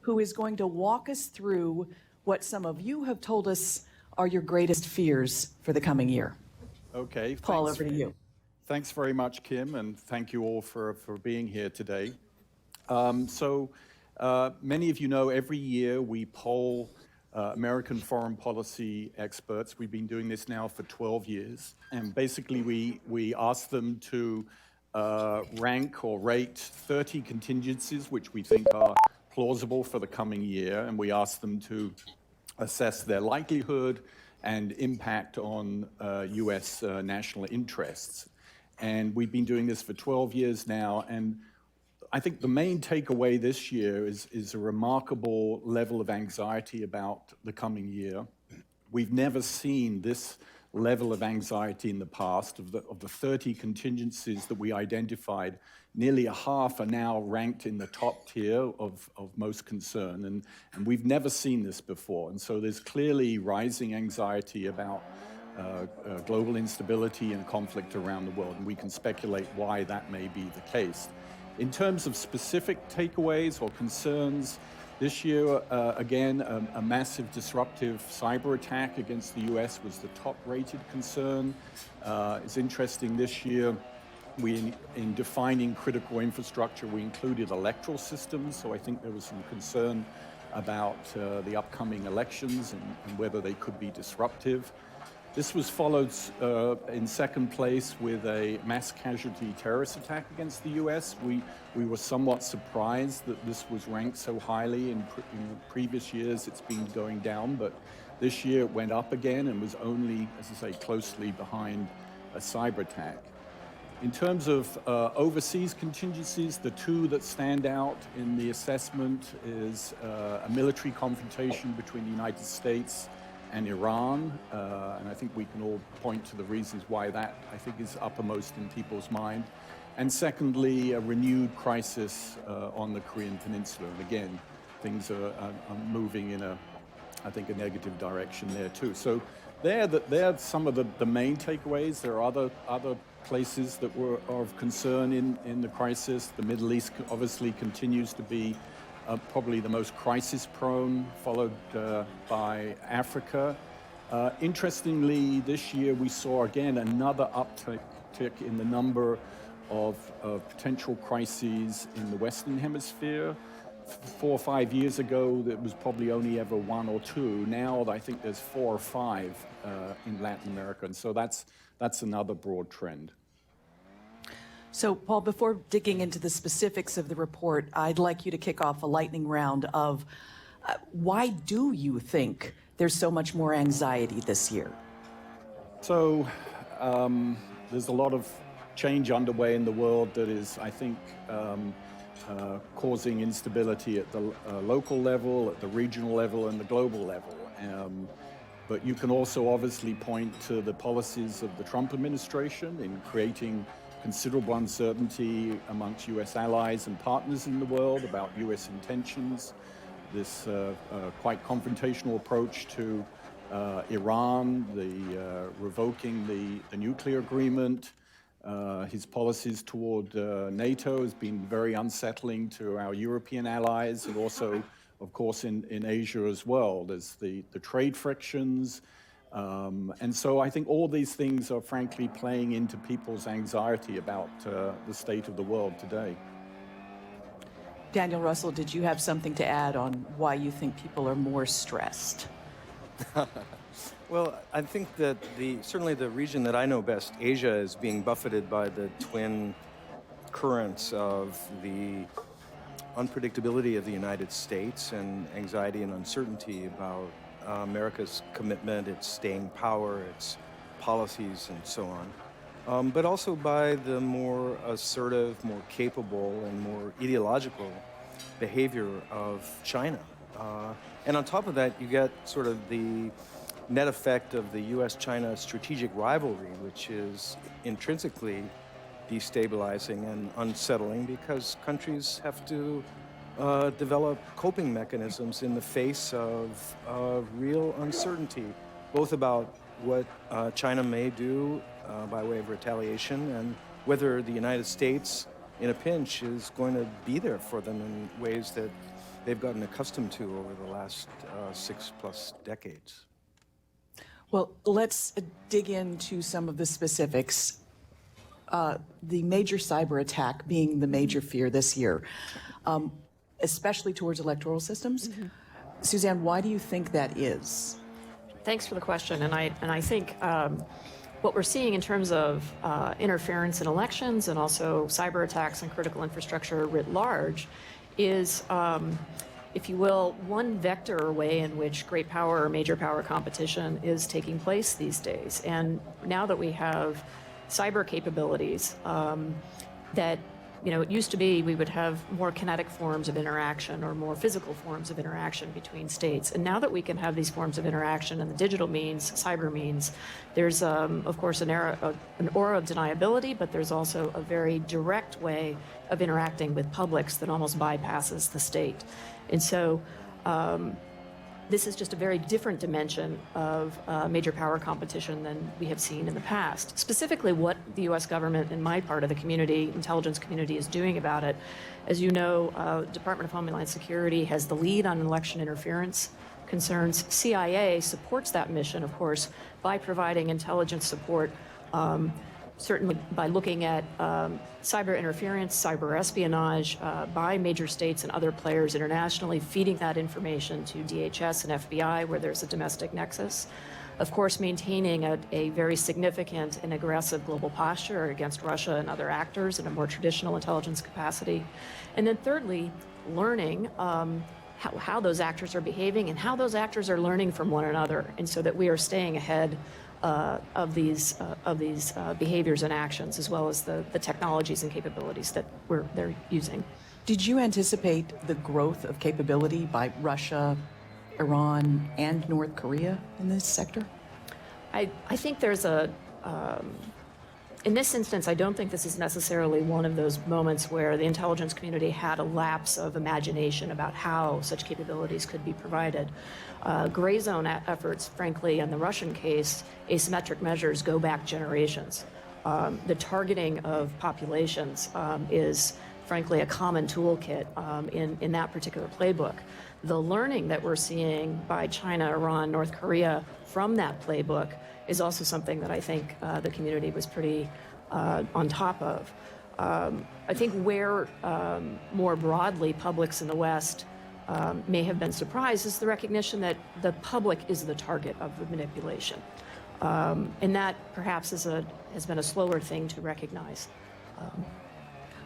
who is going to walk us through what some of you have told us are your greatest fears for the coming year. Okay. Paul, over to you. Thanks very much, Kim, and thank you all for being here today. Many of you know every year we poll American foreign policy experts. We've been doing this now for 12 years. And basically we ask them to rank or rate 30 contingencies which we think are plausible for the coming year. And we ask them to assess their likelihood and impact on US national interests. And we've been doing this for 12 years now. And I think the main takeaway this year is a remarkable level of anxiety about the coming year. We've never seen this level of anxiety in the past. Of the 30 contingencies that we identified, nearly a half are now ranked in the top tier of most concern. And we've never seen this before. And so there's clearly rising anxiety about global instability and conflict around the world. And we can speculate why that may be the case. In terms of specific takeaways or concerns, this year, again, a massive disruptive cyber attack against the US was the top-rated concern. It's interesting this year, in defining critical infrastructure, we included electoral systems, so I think there was some concern about the upcoming elections and whether they could be disruptive. This was followed in second place with a mass casualty terrorist attack against the US. We were somewhat surprised that this was ranked so highly. In previous years, it's been going down, but this year it went up again and was only, as I say, closely behind a cyber attack. In terms of overseas contingencies, the two that stand out in the assessment is a military confrontation between the United States and Iran, and I think we can all point to the reasons why that, I think, is uppermost in people's mind. And secondly, a renewed crisis on the Korean Peninsula. And again, things are moving in I think, a negative direction there too. So they're some of the main takeaways. There are other places that were of concern in the crisis. The Middle East obviously continues to be probably the most crisis-prone, followed by Africa. Interestingly, this year we saw again another uptick in the number of potential crises in the Western Hemisphere. 4 or 5 years ago, there was probably only ever 1 or 2. Now I think there's 4 or 5 in Latin America, and so that's another broad trend. So, Paul, before digging into the specifics of the report, I'd like you to kick off a lightning round of why do you think there's so much more anxiety this year? So, there's a lot of change underway in the world that is, I think, causing instability at the local level, at the regional level, and the global level. But you can also obviously point to the policies of the Trump administration in creating considerable uncertainty amongst U.S. allies and partners in the world about U.S. intentions, this quite confrontational approach to Iran, the revoking the nuclear agreement. His policies toward NATO has been very unsettling to our European allies and also, of course, in Asia as well. There's the trade frictions. And so I think all these things are frankly playing into people's anxiety about the state of the world today. Daniel Russell, did you have something to add on why you think people are more stressed? Well, I think that certainly the region that I know best, Asia, is being buffeted by the twin currents of the unpredictability of the United States and anxiety and uncertainty about America's commitment, its staying power, its policies, and so on. But also by the more assertive, more capable, and more ideological behavior of China. And on top of that, you get sort of the net effect of the U.S.-China strategic rivalry, which is intrinsically destabilizing and unsettling because countries have to develop coping mechanisms in the face of real uncertainty, both about what China may do by way of retaliation and whether the United States, in a pinch, is going to be there for them in ways that they've gotten accustomed to over the last 6+ decades. Well, let's dig into some of the specifics. The major cyber attack being the major fear this year, especially towards electoral systems. Suzanne, why do you think that is? Thanks for the question. And I think what we're seeing in terms of interference in elections and also cyber attacks on critical infrastructure writ large is, if you will, one vector or way in which great power or major power competition is taking place these days. And now that we have cyber capabilities that, it used to be we would have more kinetic forms of interaction or more physical forms of interaction between states. And now that we can have these forms of interaction in the digital means, cyber means, there's, of course, an aura of deniability, but there's also a very direct way of interacting with publics that almost bypasses the state. And so this is just a very different dimension of major power competition than we have seen in the past. Specifically, what the U.S. government and my part of the community, intelligence community, is doing about it. As you know, Department of Homeland Security has the lead on election interference concerns. CIA supports that mission, of course, by providing intelligence support, certainly by looking at cyber interference, cyber espionage by major states and other players internationally, feeding that information to DHS and FBI where there's a domestic nexus. Of course, maintaining a very significant and aggressive global posture against Russia and other actors in a more traditional intelligence capacity. And then thirdly, learning how those actors are behaving and how those actors are learning from one another, and so that we are staying ahead of these behaviors and actions, as well as the technologies and capabilities that they're using. Did you anticipate the growth of capability by Russia, Iran, and North Korea in this sector? I think there's in this instance, I don't think this is necessarily one of those moments where the intelligence community had a lapse of imagination about how such capabilities could be provided. Gray zone efforts, frankly, in the Russian case, asymmetric measures go back generations. The targeting of populations is, frankly, a common toolkit in that particular playbook. The learning that we're seeing by China, Iran, North Korea from that playbook is also something that I think the community was pretty on top of. I think where more broadly publics in the West may have been surprised is the recognition that the public is the target of the manipulation. And that perhaps has been a slower thing to recognize.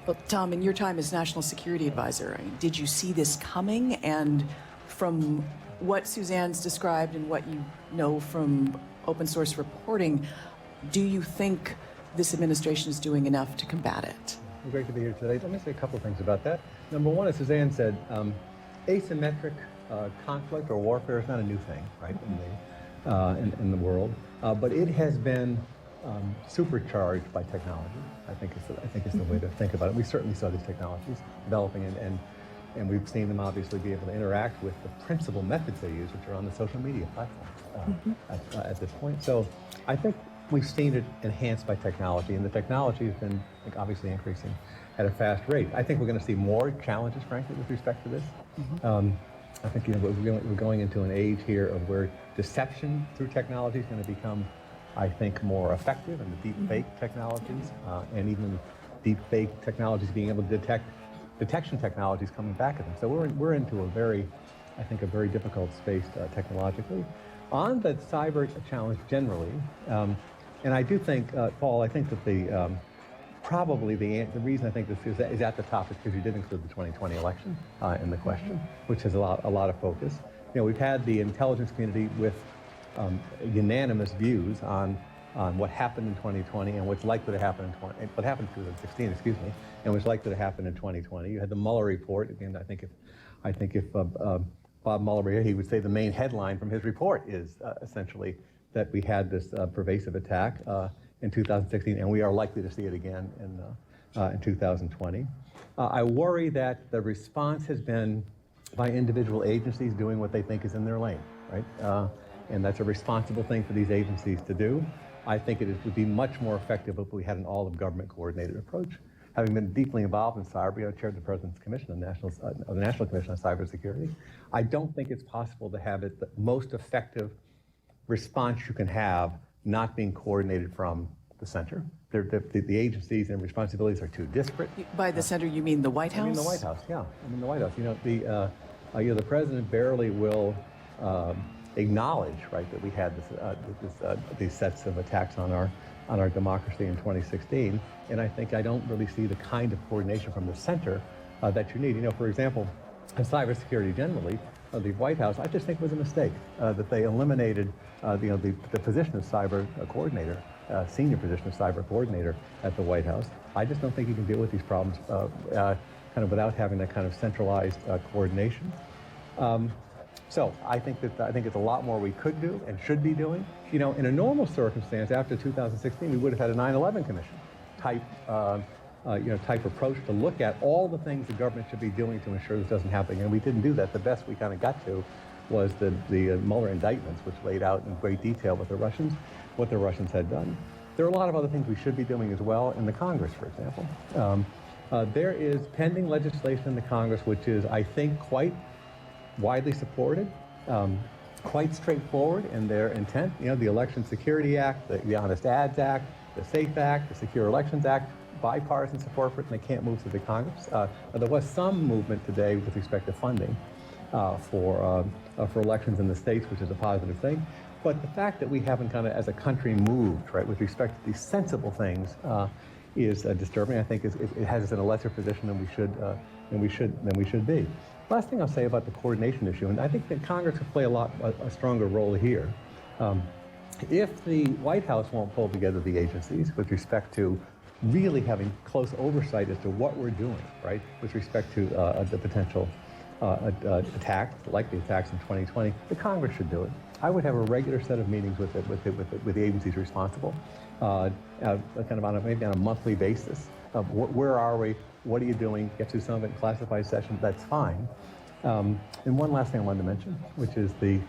Well, Tom, in your time as National Security Advisor, did you see this coming? And from what Suzanne's described and what you know from open source reporting, do you think this administration is doing enough to combat it? Well, great to be here today. Let me say a couple of things about that. Number one, as Suzanne said, asymmetric conflict or warfare is not a new thing, right, in the world, but it has been supercharged by technology. I think it's the way to think about it. We certainly saw these technologies developing, and we've seen them obviously be able to interact with the principal methods they use, which are on the social media platforms at this point. So I think we've seen it enhanced by technology, and the technology has been obviously increasing at a fast rate. I think we're going to see more challenges, frankly, with respect to this. I think we're going into an age here of where deception through technology is going to become, I think, more effective, and the deep fake technologies, and even deep fake technologies being able to detect detection technologies coming back at them. So we're into a very difficult space technologically. On the cyber challenge generally, and I do think, Paul, I think that probably the reason I think this is at the top is because you did include the 2020 election in the question, which has a lot of focus. We've had the intelligence community with unanimous views on what happened in 2020 and what's likely to happen what happened in 2016, and what's likely to happen in 2020. You had the Mueller report. Again, I think if Bob Mueller were here, he would say the main headline from his report is essentially that we had this pervasive attack in 2016, and we are likely to see it again in 2020. I worry that the response has been by individual agencies doing what they think is in their lane, right? And that's a responsible thing for these agencies to do. I think it would be much more effective if we had an all-of-government coordinated approach. having been deeply involved in cyber, chaired the President's Commission, the National Commission on Cybersecurity, I don't think it's possible to have it the most effective response you can have not being coordinated from the center. The agencies and responsibilities are too disparate. By the center, you mean the White House? I mean the White House, yeah. I mean the White House. The president barely will acknowledge, right, that we had these sets of attacks on our democracy in 2016. And I don't really see the kind of coordination from the center that you need. For example, in cybersecurity generally, the White House, I just think was a mistake that they eliminated the position of cyber coordinator, senior position of cyber coordinator at the White House. I just don't think you can deal with these problems kind of without having that kind of centralized coordination. So I think it's a lot more we could do and should be doing. In a normal circumstance, after 2016, we would have had a 9/11 Commission type approach to look at all the things the government should be doing to ensure this doesn't happen. And we didn't do that. The best we kind of got to was the Mueller indictments, which laid out in great detail what the Russians had done. There are a lot of other things we should be doing as well in the Congress, for example. There is pending legislation in the Congress, which is, I think, quite widely supported, quite straightforward in their intent. The Election Security Act, the Honest Ads Act, the SAFE Act, the Secure Elections Act, bipartisan support for it, and they can't move through the Congress. There was some movement today with respect to funding for elections in the states, which is a positive thing. But the fact that we haven't kind of, as a country, moved right with respect to these sensible things is disturbing. I think it has us in a lesser position than we should be. Last thing I'll say about the coordination issue, and I think that Congress could play a stronger role here. If the White House won't pull together the agencies with respect to really having close oversight as to what we're doing, right, with respect to the potential attacks, likely attacks in 2020, the Congress should do it. I would have a regular set of meetings with the agencies responsible, kind of maybe on a monthly basis. Where are we? What are you doing? Get to some of it in classified session. That's fine. And one last thing I wanted to mention, which is the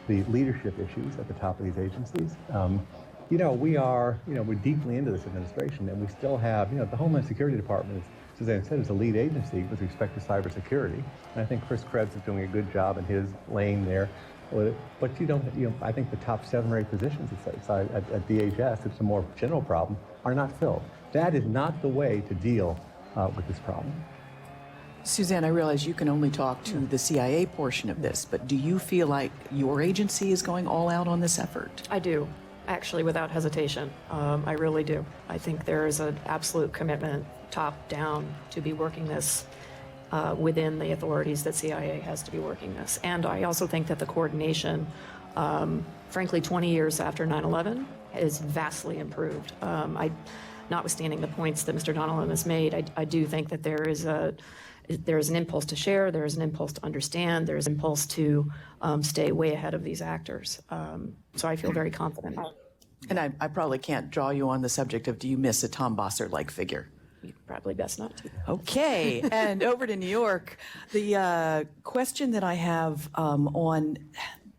leadership issues at the top of these agencies. We're deeply into this administration, and we still have, the Homeland Security Department, as Suzanne said, is a lead agency with respect to cybersecurity. And I think Chris Krebs is doing a good job in his lane there. But I think the top 7 or 8 positions at DHS, it's a more general problem, are not filled. That is not the way to deal with this problem. Suzanne, I realize you can only talk to the CIA portion of this, but do you feel like your agency is going all out on this effort? I do, actually, without hesitation. I really do. I think there is an absolute commitment, top down, to be working this within the authorities that CIA has to be working this. And I also think that the coordination, frankly, 20 years after 9/11, is vastly improved. Notwithstanding the points that Mr. Donelan has made, I do think that there is an impulse to share, there is an impulse to understand, there is an impulse to stay way ahead of these actors. So I feel very confident. And I probably can't draw you on the subject of, do you miss a Tom Bossert-like figure? Probably best not to. Okay, and over to New York. The question that I have on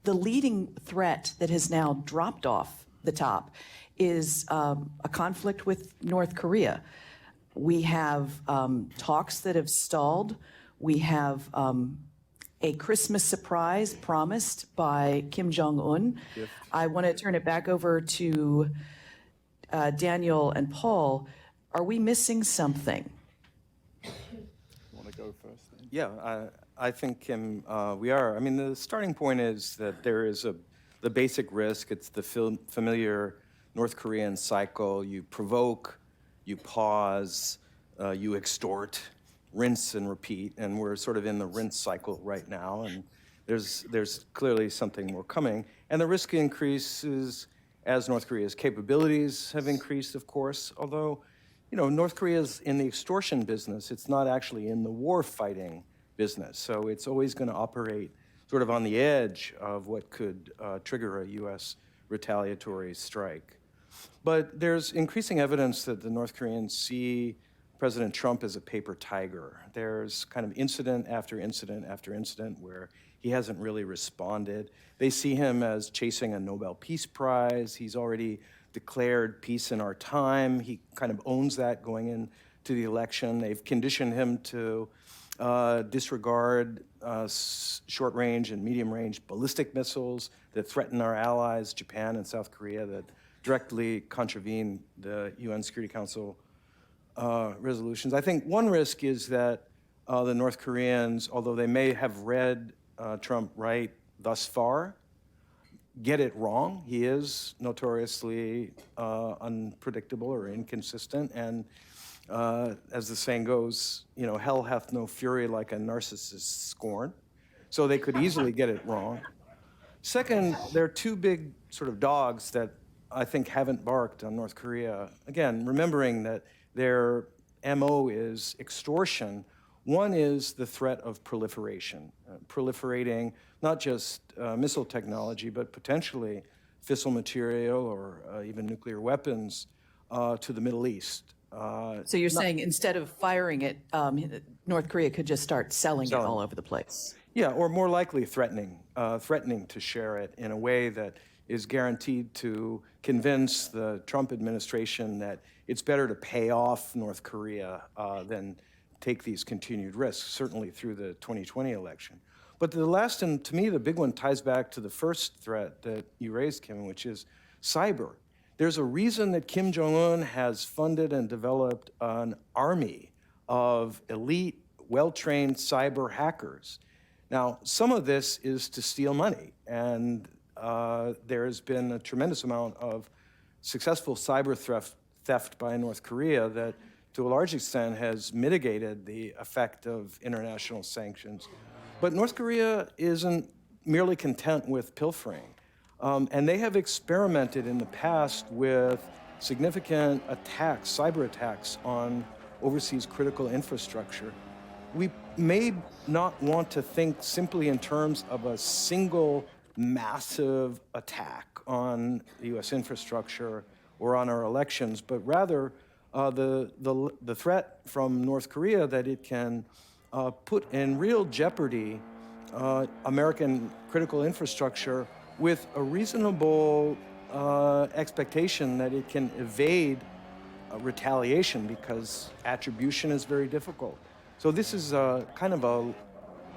the leading threat that has now dropped off the top is a conflict with North Korea. We have talks that have stalled. We have a Christmas surprise promised by Kim Jong-un. I want to turn it back over to Daniel and Paul. Are we missing something? You want to go first? Then? Yeah, I think, Kim, we are. I mean, the starting point is that there is the basic risk. It's the familiar North Korean cycle. You provoke, you pause, you extort, rinse and repeat, and we're sort of in the rinse cycle right now, and there's clearly something more coming. And the risk increases as North Korea's capabilities have increased, of course, although, North Korea's in the extortion business. It's not actually in the war-fighting business, so it's always going to operate sort of on the edge of what could trigger a U.S. retaliatory strike. But there's increasing evidence that the North Koreans see President Trump as a paper tiger. There's kind of incident after incident after incident where he hasn't really responded. They see him as chasing a Nobel Peace Prize. He's already declared peace in our time. He kind of owns that going into to the election. They've conditioned him to disregard short-range and medium-range ballistic missiles that threaten our allies, Japan and South Korea, that directly contravene the UN Security Council resolutions. I think one risk is that the North Koreans, although they may have read Trump right thus far, get it wrong. He is notoriously unpredictable or inconsistent, and as the saying goes, hell hath no fury like a narcissist's scorn. So they could easily get it wrong. Second, there are two big sort of dogs that I think haven't barked on North Korea. Again, remembering that their MO is extortion. One is the threat of proliferation, proliferating not just missile technology, but potentially fissile material or even nuclear weapons to the Middle East. So you're saying instead of firing it, North Korea could just start selling it all over the place? Yeah, or more likely threatening to share it in a way that is guaranteed to convince the Trump administration that it's better to pay off North Korea than take these continued risks, certainly through the 2020 election. But the last, and to me, the big one ties back to the first threat that you raised, Kim, which is cyber. There's a reason that Kim Jong-un has funded and developed an army of elite, well-trained cyber hackers. Now, some of this is to steal money, and there has been a tremendous amount of successful cyber theft by North Korea that, to a large extent, has mitigated the effect of international sanctions. But North Korea isn't merely content with pilfering. And they have experimented in the past with significant attacks, cyber attacks on overseas critical infrastructure. We may not want to think simply in terms of a single massive attack on the U.S. infrastructure or on our elections, but rather the threat from North Korea that it can put in real jeopardy American critical infrastructure with a reasonable expectation that it can evade retaliation, because attribution is very difficult. So this is kind of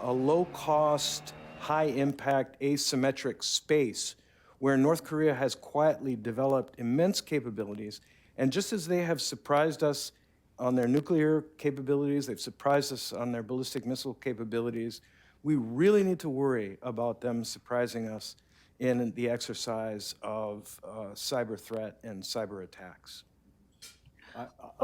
a low-cost, high-impact, asymmetric space where North Korea has quietly developed immense capabilities. And just as they have surprised us on their nuclear capabilities, they've surprised us on their ballistic missile capabilities, we really need to worry about them surprising us in the exercise of cyber threat and cyber attacks.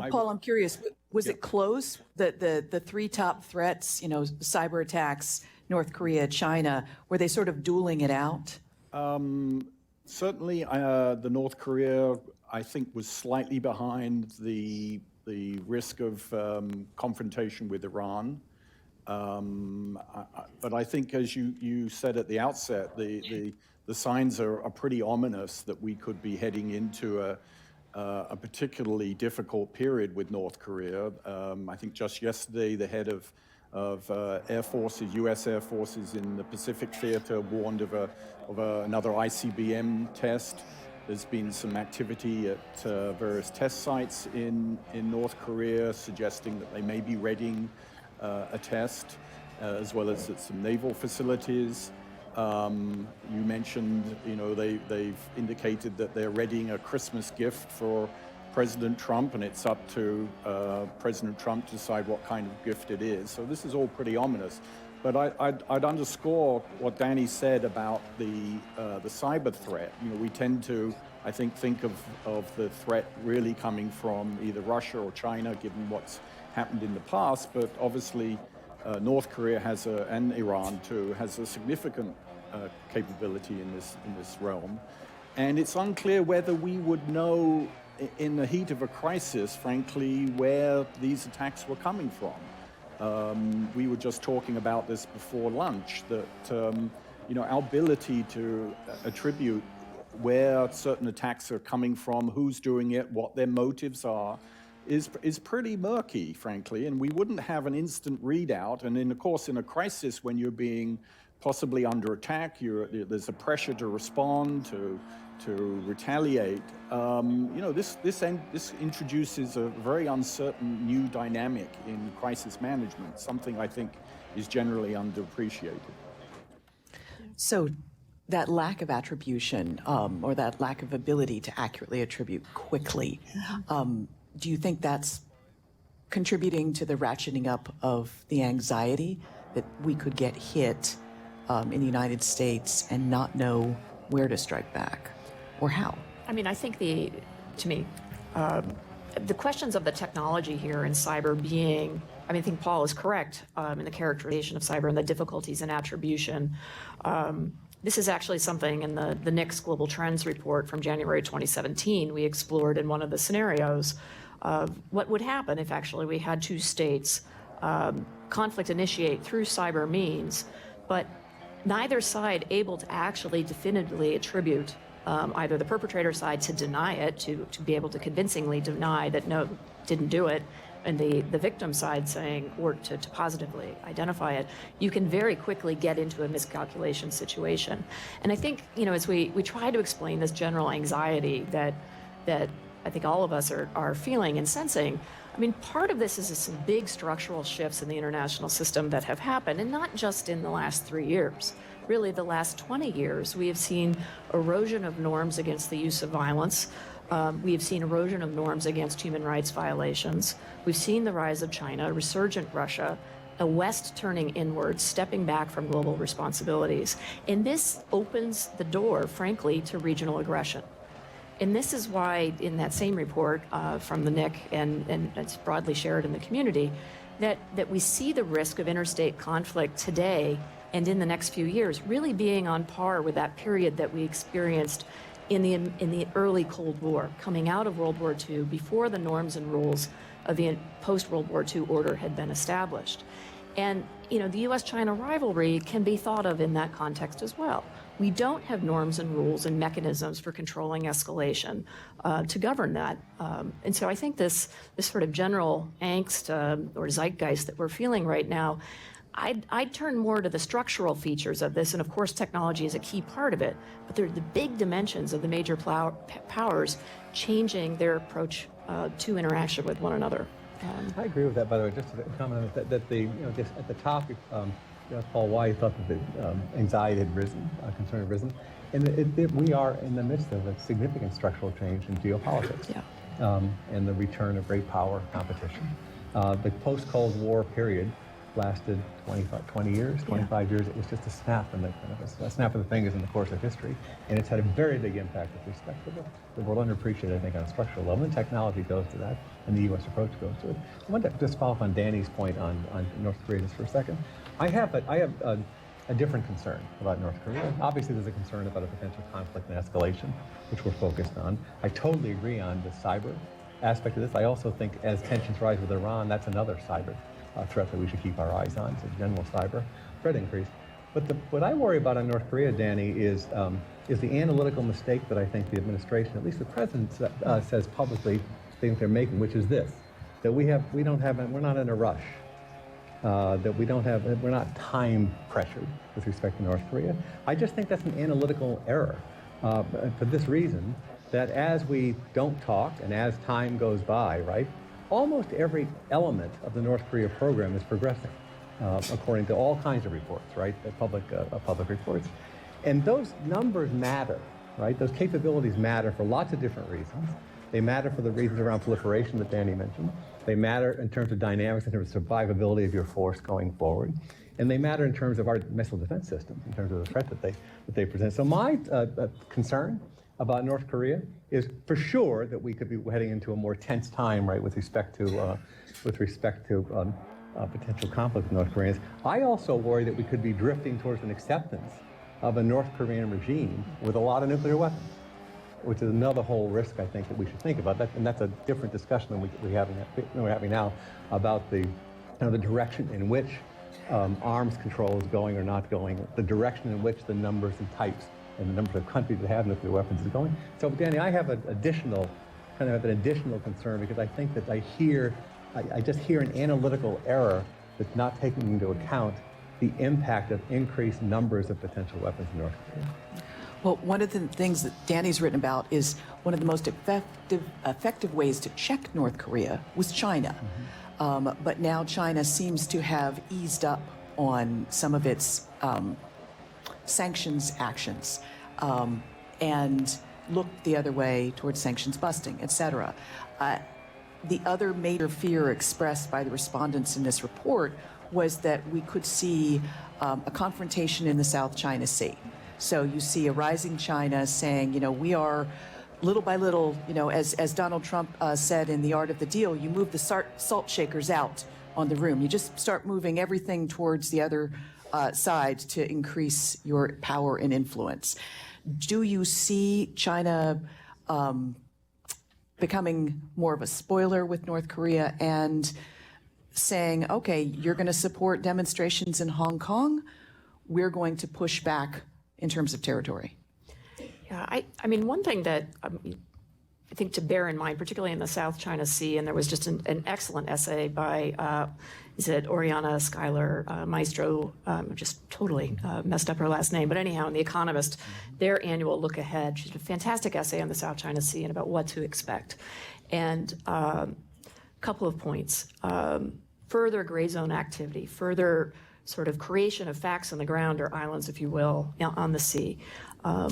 Paul, I'm curious, was it close, the three top threats, cyber attacks, North Korea, China, were they sort of dueling it out? Certainly, the North Korea, I think, was slightly behind the risk of confrontation with Iran. But I think, as you said at the outset, the signs are pretty ominous that we could be heading into a particularly difficult period with North Korea. I think just yesterday, the head of Air Forces, U.S. Air Forces in the Pacific Theater warned of another ICBM test. There's been some activity at various test sites in North Korea suggesting that they may be readying a test, as well as at some naval facilities. You mentioned, they've indicated that they're readying a Christmas gift for President Trump, and it's up to President Trump to decide what kind of gift it is. So this is all pretty ominous. But I'd underscore what Danny said about the cyber threat. We tend to, I think of the threat really coming from either Russia or China, given what's happened in the past. But obviously, North Korea and Iran too has a significant capability in this realm, and it's unclear whether we would know in the heat of a crisis, frankly, where these attacks were coming from. We were just talking about this before lunch, that our ability to attribute where certain attacks are coming from, who's doing it, what their motives are, is pretty murky, frankly, and we wouldn't have an instant readout. And of course, in a crisis, when you're being possibly under attack. There's a pressure to respond, to retaliate. This introduces a very uncertain new dynamic in crisis management, something I think is generally underappreciated. So that lack of attribution or that lack of ability to accurately attribute quickly, do you think that's contributing to the ratcheting up of the anxiety that we could get hit in the United States and not know where to strike back or how? I mean, I think the questions of the technology here in cyber being, I mean, I think Paul is correct in the characterization of cyber and the difficulties in attribution. This is actually something in the NICS Global Trends report from January 2017 we explored in one of the scenarios of what would happen if actually we had two states conflict initiate through cyber means, but neither side able to actually definitively attribute either the perpetrator side to deny it, to be able to convincingly deny that no, didn't do it, and the victim side saying, or to positively identify it, you can very quickly get into a miscalculation situation. And I think, as we try to explain this general anxiety that I think all of us are feeling and sensing, I mean, part of this is some big structural shifts in the international system that have happened, and not just in the last 3 years. Really, the last 20 years, we have seen erosion of norms against the use of violence. We have seen erosion of norms against human rights violations. We've seen the rise of China, resurgent Russia, a West turning inward, stepping back from global responsibilities. And this opens the door, frankly, to regional aggression. And this is why, in that same report from the NIC, and it's broadly shared in the community, that we see the risk of interstate conflict today and in the next few years really being on par with that period that we experienced in the early Cold War, coming out of World War II, before the norms and rules of the post-World War II order had been established. And the U.S.-China rivalry can be thought of in that context as well. We don't have norms and rules and mechanisms for controlling escalation to govern that. And so I think this sort of general angst or zeitgeist that we're feeling right now, I'd turn more to the structural features of this, and of course technology is a key part of it, but they're the big dimensions of the major powers changing their approach to interaction with one another. I agree with that, by the way. Just to comment that just at the top, Paul, why you thought that the anxiety had risen, concern had risen, and we are in the midst of a significant structural change in geopolitics, and the return of great power competition. The post-Cold War period lasted 20 years, 25 years. It was just a snap of the fingers in the course of history, and it's had a very big impact with respect to the world, underappreciated, I think, on a structural level. And technology goes to that, and the U.S. approach goes to it. I want to just follow up on Danny's point on North Korea just for a second. I have a different concern about North Korea. Obviously, there's a concern about a potential conflict and escalation, which we're focused on. I totally agree on the cyber aspect of this. I also think as tensions rise with Iran, that's another cyber threat that we should keep our eyes on. It's a general cyber threat increase. But what I worry about in North Korea, Danny, is the analytical mistake that I think the administration, at least the president, says publicly, things they're making, which is this: that we're not in a rush, that we're not time pressured with respect to North Korea. I just think that's an analytical error for this reason, that as we don't talk and as time goes by, right, almost every element of the North Korea program is progressing, according to all kinds of reports, right? Public reports. And those numbers matter, right? Those capabilities matter for lots of different reasons. They matter for the reasons around proliferation that Danny mentioned. They matter in terms of dynamics, in terms of survivability of your force going forward. And they matter in terms of our missile defense systems, in terms of the threat that they present. So my concern about North Korea is for sure that we could be heading into a more tense time, right, with respect to potential conflict with North Koreans. I also worry that we could be drifting towards an acceptance of a North Korean regime with a lot of nuclear weapons, which is another whole risk I think that we should think about. And that's a different discussion than we're having now about the direction in which arms control is going or not going, the direction in which the numbers and types and the number of countries that have nuclear weapons is going. So, Danny, I have an additional concern, because I think that I just hear an analytical error that's not taking into account the impact of increased numbers of potential weapons in North Korea. Well, one of the things that Danny's written about is one of the most effective ways to check North Korea was China. But now China seems to have eased up on some of its sanctions actions and looked the other way towards sanctions busting, et cetera. The other major fear expressed by the respondents in this report was that we could see a confrontation in the South China Sea. So you see a rising China saying, you know, we are little by little, you know, as Donald Trump said in The Art of the Deal, you move the salt shakers out on the room. You just start moving everything towards the other side to increase your power and influence. Do you see China becoming more of a spoiler with North Korea and saying, okay, you're going to support demonstrations in Hong Kong, we're going to push back in terms of territory? Yeah, I mean, one thing that I think to bear in mind, particularly in the South China Sea, and there was just an excellent essay by, is it Oriana Schuyler Maestro, just totally messed up her last name, but anyhow, in The Economist, their annual look ahead, she did a fantastic essay on the South China Sea and about what to expect. And a couple of points. Further gray zone activity, further sort of creation of facts on the ground, or islands, if you will, on the sea.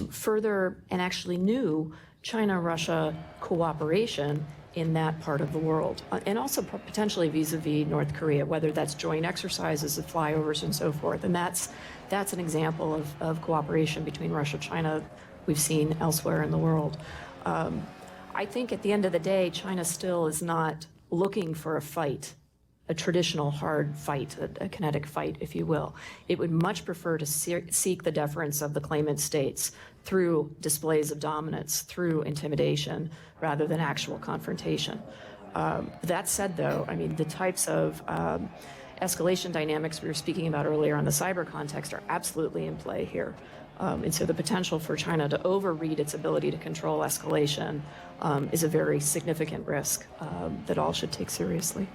Further and actually new China-Russia cooperation in that part of the world, and also potentially vis-a-vis North Korea, whether that's joint exercises of flyovers and so forth. And that's an example of cooperation between Russia and China we've seen elsewhere in the world. I think at the end of the day, China still is not looking for a fight, a traditional hard fight, a kinetic fight, if you will. It would much prefer to seek the deference of the claimant states through displays of dominance, through intimidation, rather than actual confrontation. That said, though, I mean, the types of escalation dynamics we were speaking about earlier on the cyber context are absolutely in play here. And so the potential for China to overread its ability to control escalation is a very significant risk that all should take seriously.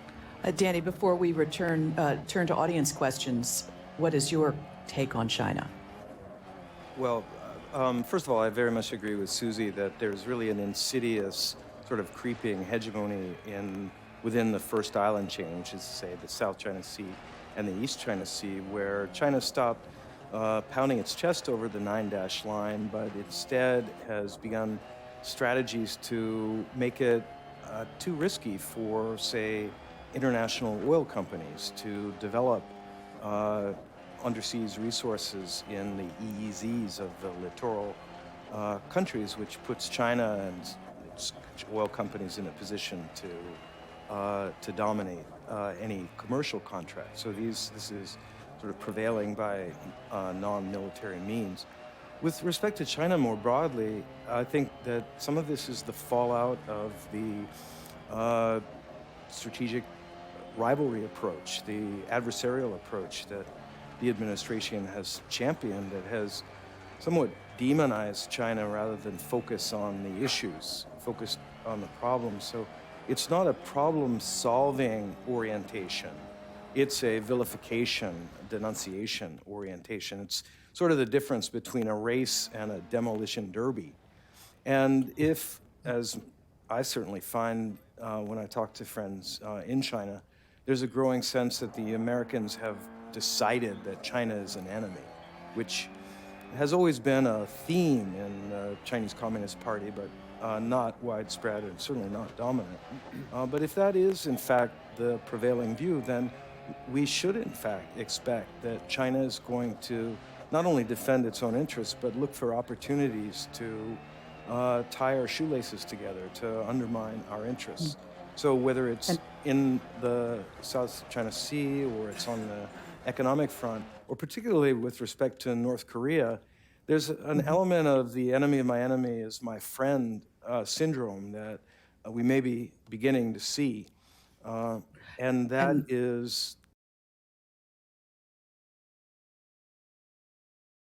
Danny, before we turn to audience questions, what is your take on China? Well, first of all, I very much agree with Susie that there's really an insidious sort of creeping hegemony within the first island chain, which is to say the South China Sea and the East China Sea, where China stopped pounding its chest over the 9-dash line, but instead has begun strategies to make it too risky for, say, international oil companies to develop underseas resources in the EEZs of the littoral countries, which puts China and its oil companies in a position to dominate any commercial contract. So this is sort of prevailing by non-military means. With respect to China more broadly, I think that some of this is the fallout of the strategic rivalry approach, the adversarial approach that the administration has championed, that has somewhat demonized China rather than focus on the issues, focused on the problems. So it's not a problem-solving orientation. It's a vilification, denunciation orientation. It's sort of the difference between a race and a demolition derby. And if, as I certainly find when I talk to friends in China, there's a growing sense that the Americans have decided that China is an enemy, which has always been a theme in the Chinese Communist Party, but not widespread and certainly not dominant. But if that is, in fact, the prevailing view, then we should, in fact, expect that China is going to not only defend its own interests, but look for opportunities to tie our shoelaces together, to undermine our interests. So whether it's in the South China Sea or it's on the economic front, or particularly with respect to North Korea, there's an element of the enemy of my enemy is my friend syndrome that we may be beginning to see. And that is